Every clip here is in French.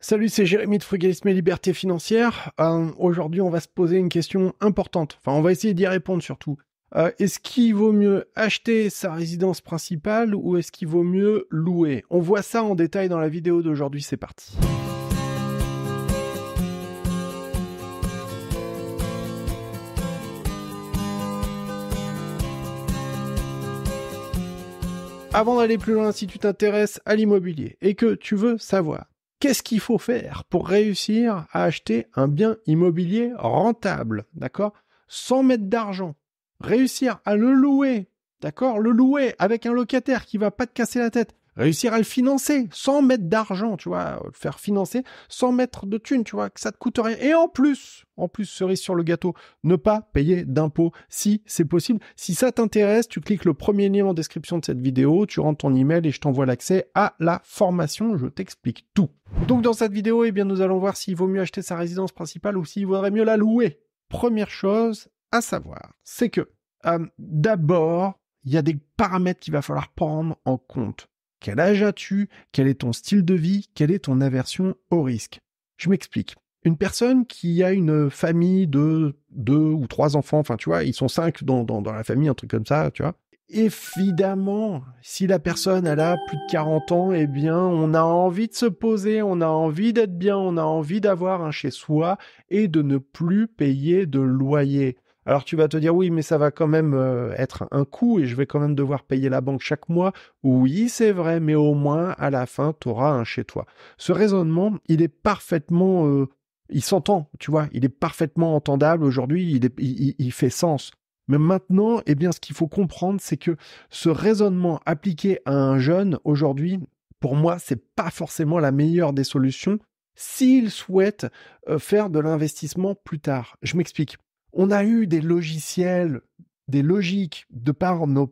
Salut, c'est Jérémy de Frugalisme et Liberté Financière. Aujourd'hui, on va se poser une question importante. Enfin, on va essayer d'y répondre surtout. Est-ce qu'il vaut mieux acheter sa résidence principale ou est-ce qu'il vaut mieux louer? On voit ça en détail dans la vidéo d'aujourd'hui, c'est parti. Avant d'aller plus loin, si tu t'intéresses à l'immobilier et que tu veux savoir qu'est-ce qu'il faut faire pour réussir à acheter un bien immobilier rentable, d'accord? Sans mettre d'argent. Réussir à le louer, d'accord? Le louer avec un locataire qui va pas te casser la tête. Réussir à le financer sans mettre d'argent, tu vois, le faire financer sans mettre de thunes, tu vois, que ça te coûte rien. Et en plus, cerise sur le gâteau, ne pas payer d'impôts si c'est possible. Si ça t'intéresse, tu cliques le premier lien en description de cette vidéo, tu rentres ton email et je t'envoie l'accès à la formation, je t'explique tout. Donc dans cette vidéo, eh bien, nous allons voir s'il vaut mieux acheter sa résidence principale ou s'il vaudrait mieux la louer. Première chose à savoir, c'est que d'abord, il y a des paramètres qu'il va falloir prendre en compte. Quel âge as-tu? Quel est ton style de vie? Quelle est ton aversion au risque? Je m'explique. Une personne qui a une famille de 2 ou 3 enfants, enfin tu vois, ils sont 5 dans la famille, un truc comme ça, tu vois. Évidemment, si la personne elle a plus de 40 ans, eh bien on a envie de se poser, on a envie d'être bien, on a envie d'avoir un chez soi et de ne plus payer de loyer. Alors tu vas te dire oui, mais ça va quand même être un coût et je vais quand même devoir payer la banque chaque mois. Oui, c'est vrai, mais au moins à la fin, tu auras un chez toi. Ce raisonnement, il est parfaitement... il s'entend, tu vois, il est parfaitement entendable aujourd'hui, il fait sens. Mais maintenant, eh bien, ce qu'il faut comprendre, c'est que ce raisonnement appliqué à un jeune aujourd'hui, pour moi, c'est pas forcément la meilleure des solutions s'il souhaite faire de l'investissement plus tard. Je m'explique. On a eu des logiciels, des logiques de par nos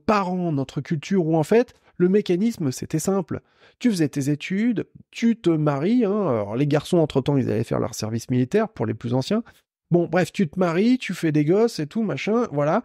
parents, notre culture, où en fait, le mécanisme, c'était simple. Tu faisais tes études, tu te maries, hein. Alors les garçons, entre-temps, ils allaient faire leur service militaire, pour les plus anciens. Bon, bref, tu te maries, tu fais des gosses et tout, machin, voilà.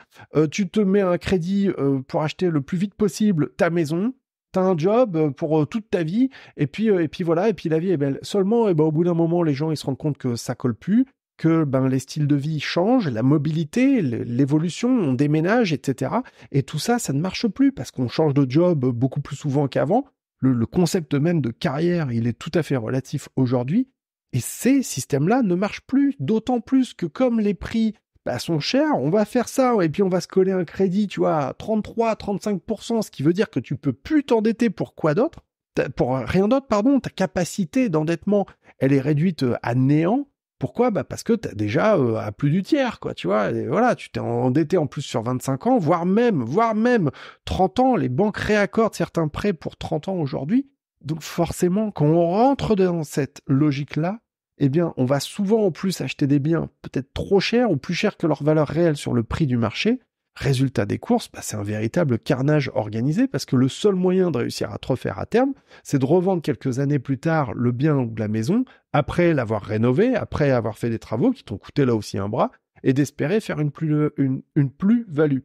Tu te mets un crédit pour acheter le plus vite possible ta maison. T'as un job pour toute ta vie, et puis voilà, et puis la vie est belle. Seulement, au bout d'un moment, les gens, ils se rendent compte que ça colle plus, que les styles de vie changent, la mobilité, l'évolution, on déménage, etc. Et tout ça, ça ne marche plus parce qu'on change de job beaucoup plus souvent qu'avant. Le concept même de carrière, il est tout à fait relatif aujourd'hui. Et ces systèmes-là ne marchent plus, d'autant plus que comme les prix sont chers, on va faire ça, et puis on va se coller un crédit, tu vois, à 33-35%, ce qui veut dire que tu peux plus t'endetter pour quoi d'autre, pour rien d'autre, pardon, ta capacité d'endettement, elle est réduite à néant. Pourquoi? Parce que tu as déjà à plus du tiers, quoi, tu vois. Et voilà, tu t'es endetté en plus sur 25 ans, voire même 30 ans. Les banques réaccordent certains prêts pour 30 ans aujourd'hui. Donc forcément, quand on rentre dans cette logique-là, eh bien, on va souvent en plus acheter des biens peut-être trop chers ou plus chers que leur valeur réelle sur le prix du marché. Résultat des courses, c'est un véritable carnage organisé parce que le seul moyen de réussir à te refaire à terme, c'est de revendre quelques années plus tard le bien ou la maison, après l'avoir rénové, après avoir fait des travaux qui t'ont coûté là aussi un bras, et d'espérer faire une plus-value,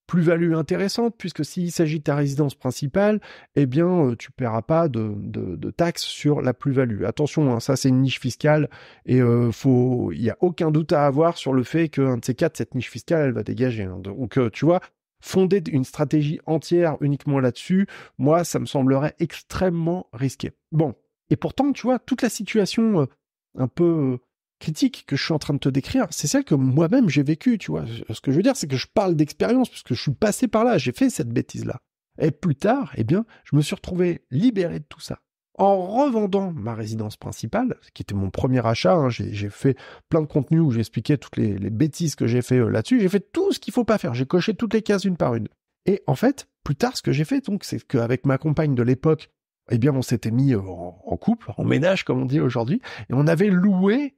Plus-value intéressante, puisque s'il s'agit de ta résidence principale, eh bien, tu paieras pas de taxes sur la plus-value. Attention, hein, ça c'est une niche fiscale, et il y a aucun doute à avoir sur le fait qu'un de ces quatre, cette niche fiscale, elle va dégager. Hein. Donc, tu vois, fonder une stratégie entière uniquement là-dessus, moi, ça me semblerait extrêmement risqué. Bon, et pourtant, tu vois, toute la situation un peu critique que je suis en train de te décrire, c'est celle que moi-même j'ai vécue, tu vois. Ce que je veux dire, c'est que je parle d'expérience, puisque je suis passé par là, j'ai fait cette bêtise-là. Et plus tard, eh bien, je me suis retrouvé libéré de tout ça. En revendant ma résidence principale, qui était mon premier achat, hein, j'ai fait plein de contenus où j'expliquais toutes les bêtises que j'ai fait là-dessus, j'ai fait tout ce qu'il faut pas faire, j'ai coché toutes les cases une par une. Et en fait, plus tard, ce que j'ai fait, donc, c'est qu'avec ma compagne de l'époque, eh bien, on s'était mis en couple, en ménage, comme on dit aujourd'hui, et on avait loué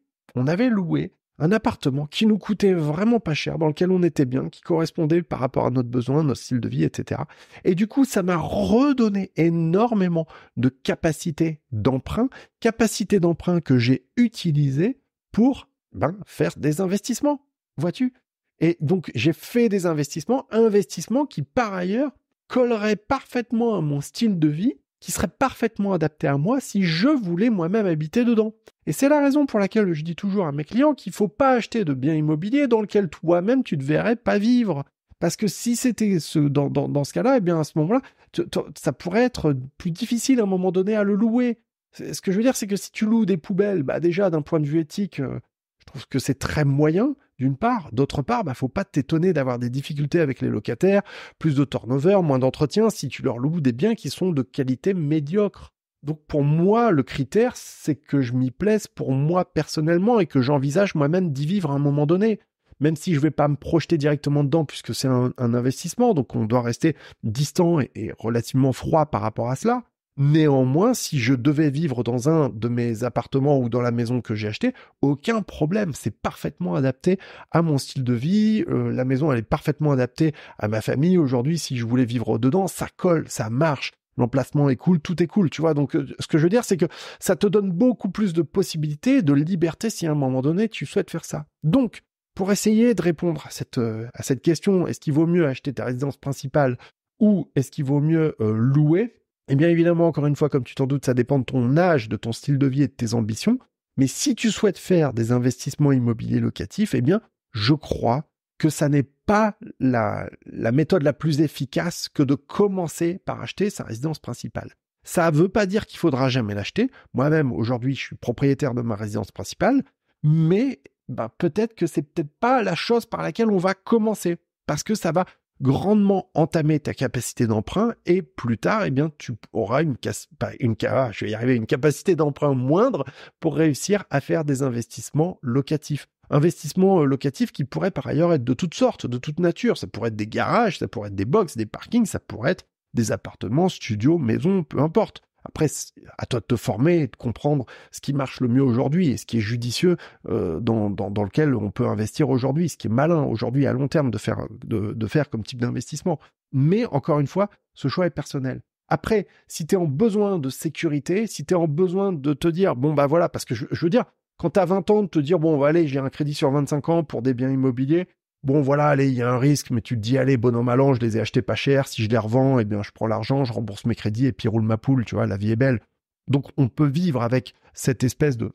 un appartement qui nous coûtait vraiment pas cher, dans lequel on était bien, qui correspondait par rapport à notre besoin, notre style de vie, etc. Et du coup, ça m'a redonné énormément de capacité d'emprunt que j'ai utilisée pour faire des investissements, vois-tu? Et donc, j'ai fait des investissements qui par ailleurs colleraient parfaitement à mon style de vie, qui serait parfaitement adapté à moi si je voulais moi-même habiter dedans. Et c'est la raison pour laquelle je dis toujours à mes clients qu'il faut pas acheter de biens immobiliers dans lequel toi-même tu ne verrais pas vivre. Parce que si c'était dans ce cas-là, eh bien à ce moment-là, ça pourrait être plus difficile à un moment donné à le louer. Ce que je veux dire, c'est que si tu loues des poubelles, bah déjà d'un point de vue éthique, je trouve que c'est très moyen, d'une part. D'autre part, bah faut pas t'étonner d'avoir des difficultés avec les locataires, plus de turnover, moins d'entretien, si tu leur loues des biens qui sont de qualité médiocre. Donc pour moi, le critère, c'est que je m'y plaise pour moi personnellement et que j'envisage moi-même d'y vivre à un moment donné. Même si je vais pas me projeter directement dedans puisque c'est un investissement, donc on doit rester distant et relativement froid par rapport à cela. Néanmoins, si je devais vivre dans un de mes appartements ou dans la maison que j'ai achetée, aucun problème, c'est parfaitement adapté à mon style de vie, la maison elle est parfaitement adaptée à ma famille. Aujourd'hui, si je voulais vivre dedans, ça colle, ça marche. L'emplacement est cool, tout est cool, tu vois. Donc, ce que je veux dire, c'est que ça te donne beaucoup plus de possibilités, de liberté si à un moment donné, tu souhaites faire ça. Donc, pour essayer de répondre à cette question, est-ce qu'il vaut mieux acheter ta résidence principale ou est-ce qu'il vaut mieux louer? Eh bien, évidemment, encore une fois, comme tu t'en doutes, ça dépend de ton âge, de ton style de vie et de tes ambitions. Mais si tu souhaites faire des investissements immobiliers locatifs, eh bien, je crois que ça n'est pas la méthode la plus efficace que de commencer par acheter sa résidence principale. Ça ne veut pas dire qu'il faudra jamais l'acheter. Moi-même, aujourd'hui, je suis propriétaire de ma résidence principale, mais peut-être que c'est peut-être pas la chose par laquelle on va commencer, parce que ça va grandement entamer ta capacité d'emprunt et plus tard, eh bien, tu auras une capacité d'emprunt moindre pour réussir à faire des investissements locatifs. Investissements locatifs qui pourraient par ailleurs être de toutes sortes, de toute nature. Ça pourrait être des garages, ça pourrait être des box, des parkings, ça pourrait être des appartements, studios, maisons, peu importe. Après, à toi de te former et de comprendre ce qui marche le mieux aujourd'hui et ce qui est judicieux dans lequel on peut investir aujourd'hui, ce qui est malin aujourd'hui à long terme de faire comme type d'investissement. Mais encore une fois, ce choix est personnel. Après, si tu es en besoin de sécurité, si tu es en besoin de te dire, bon bah voilà, parce que je veux dire, quand tu as 20 ans, de te dire, bon, allez, j'ai un crédit sur 25 ans pour des biens immobiliers, bon, voilà, allez, il y a un risque, mais tu te dis, allez, bon an, mal an, je les ai achetés pas cher, si je les revends, eh bien, je prends l'argent, je rembourse mes crédits et puis roule ma poule, tu vois, la vie est belle. Donc, on peut vivre avec cette espèce de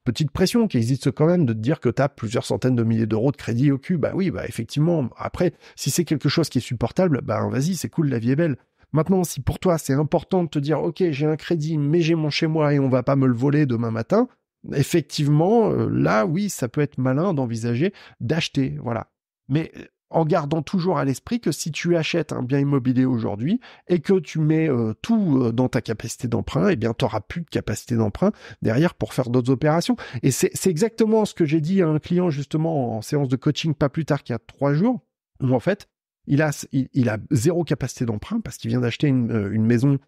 petite pression qui existe quand même de te dire que tu as plusieurs centaines de milliers d'euros de crédit au cul. Bah oui, effectivement. Après, si c'est quelque chose qui est supportable, vas-y, c'est cool, la vie est belle. Maintenant, si pour toi, c'est important de te dire, ok, j'ai un crédit, mais j'ai mon chez moi et on va pas me le voler demain matin, effectivement, là, oui, ça peut être malin d'envisager d'acheter, voilà. Mais en gardant toujours à l'esprit que si tu achètes un bien immobilier aujourd'hui et que tu mets tout dans ta capacité d'emprunt, eh bien, tu n'auras plus de capacité d'emprunt derrière pour faire d'autres opérations. Et c'est exactement ce que j'ai dit à un client justement en séance de coaching pas plus tard qu'il y a 3 jours, où en fait, il a zéro capacité d'emprunt parce qu'il vient d'acheter une maison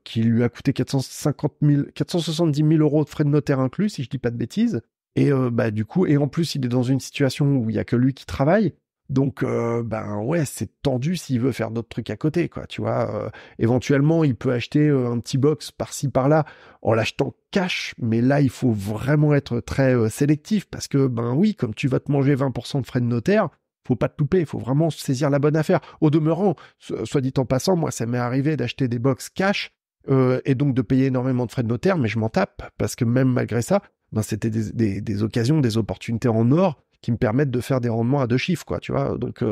qui lui a coûté 470 000 euros de frais de notaire inclus, si je dis pas de bêtises. Et du coup, et en plus, il est dans une situation où il y a que lui qui travaille. Donc, ouais, c'est tendu s'il veut faire d'autres trucs à côté, quoi. Tu vois, éventuellement, il peut acheter un petit box par-ci par-là en l'achetant cash, mais là, il faut vraiment être très sélectif parce que, oui, comme tu vas te manger 20% de frais de notaire, faut pas te louper, il faut vraiment saisir la bonne affaire. Au demeurant, soit dit en passant, moi, ça m'est arrivé d'acheter des box cash et donc de payer énormément de frais de notaire, mais je m'en tape parce que même malgré ça, c'était des occasions, des opportunités en or qui me permettent de faire des rendements à 2 chiffres, quoi, tu vois. Donc,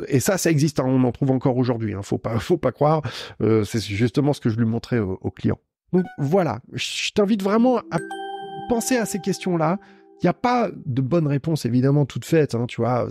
et ça existe, hein, on en trouve encore aujourd'hui, hein, faut pas croire. C'est justement ce que je lui montrais aux clients. Donc voilà, je t'invite vraiment à penser à ces questions-là. Il n'y a pas de bonne réponse, évidemment, toute faite, hein, tu vois,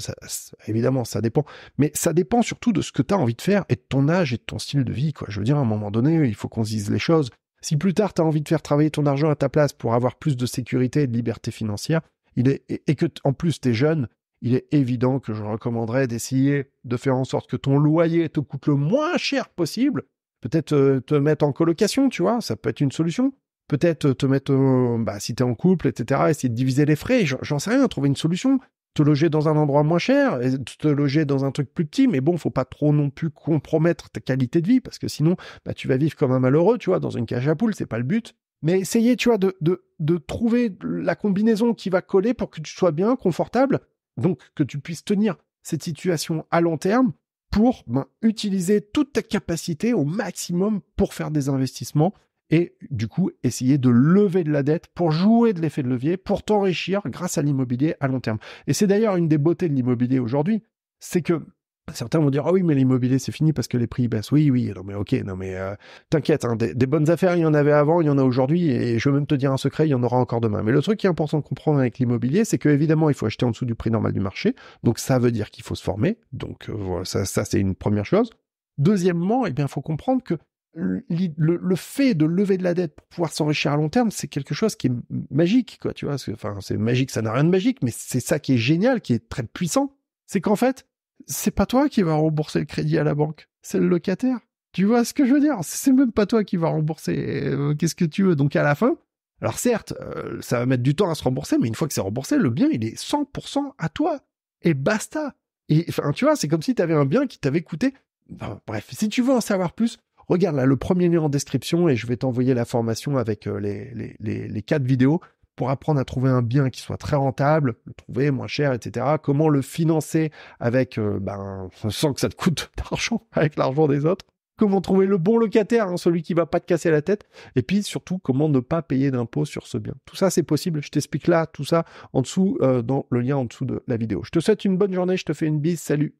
évidemment, ça dépend. Mais ça dépend surtout de ce que tu as envie de faire et de ton âge et de ton style de vie, quoi. Je veux dire, à un moment donné, il faut qu'on se dise les choses. Si plus tard, tu as envie de faire travailler ton argent à ta place pour avoir plus de sécurité et de liberté financière, et que, en plus, tu es jeune, il est évident que je recommanderais d'essayer de faire en sorte que ton loyer te coûte le moins cher possible. Peut-être te mettre en colocation, tu vois, ça peut être une solution. Peut-être te mettre, si t'es en couple, etc., essayer de diviser les frais, j'en sais rien, trouver une solution. Te loger dans un endroit moins cher, et te loger dans un truc plus petit, mais bon, faut pas trop non plus compromettre ta qualité de vie, parce que sinon, tu vas vivre comme un malheureux, tu vois, dans une cage à poules, c'est pas le but. Mais essayez, tu vois, de trouver la combinaison qui va coller pour que tu sois bien, confortable, donc que tu puisses tenir cette situation à long terme, pour utiliser toute ta capacité au maximum pour faire des investissements et du coup essayer de lever de la dette pour jouer de l'effet de levier, pour t'enrichir grâce à l'immobilier à long terme. Et c'est d'ailleurs une des beautés de l'immobilier aujourd'hui, c'est que certains vont dire « Ah oui, mais l'immobilier, c'est fini parce que les prix baissent. » Oui, non mais ok, non mais t'inquiète, hein, des bonnes affaires, il y en avait avant, il y en a aujourd'hui, et je veux même te dire un secret, il y en aura encore demain. Mais le truc qui est important de comprendre avec l'immobilier, c'est que évidemment, il faut acheter en dessous du prix normal du marché. Donc ça veut dire qu'il faut se former. Donc voilà, ça c'est une première chose. Deuxièmement, il faut comprendre que le fait de lever de la dette pour pouvoir s'enrichir à long terme, c'est quelque chose qui est magique, quoi, tu vois. Enfin, c'est magique, ça n'a rien de magique, mais c'est ça qui est génial, qui est très puissant. C'est qu'en fait, c'est pas toi qui vas rembourser le crédit à la banque, c'est le locataire. Tu vois ce que je veux dire? C'est même pas toi qui va rembourser. Qu'est-ce que tu veux? Donc à la fin, alors certes, ça va mettre du temps à se rembourser, mais une fois que c'est remboursé, le bien, il est 100% à toi. Et basta. Et enfin, tu vois, c'est comme si tu avais un bien qui t'avait coûté... Enfin, bref, si tu veux en savoir plus, regarde là, le premier lien en description et je vais t'envoyer la formation avec les 4 vidéos pour apprendre à trouver un bien qui soit très rentable, le trouver moins cher, etc. Comment le financer avec, sans que ça te coûte d'argent, avec l'argent des autres. Comment trouver le bon locataire, hein, celui qui va pas te casser la tête. Et puis surtout, comment ne pas payer d'impôts sur ce bien. Tout ça, c'est possible. Je t'explique là, tout ça, en dessous, dans le lien en dessous de la vidéo. Je te souhaite une bonne journée, je te fais une bise, salut.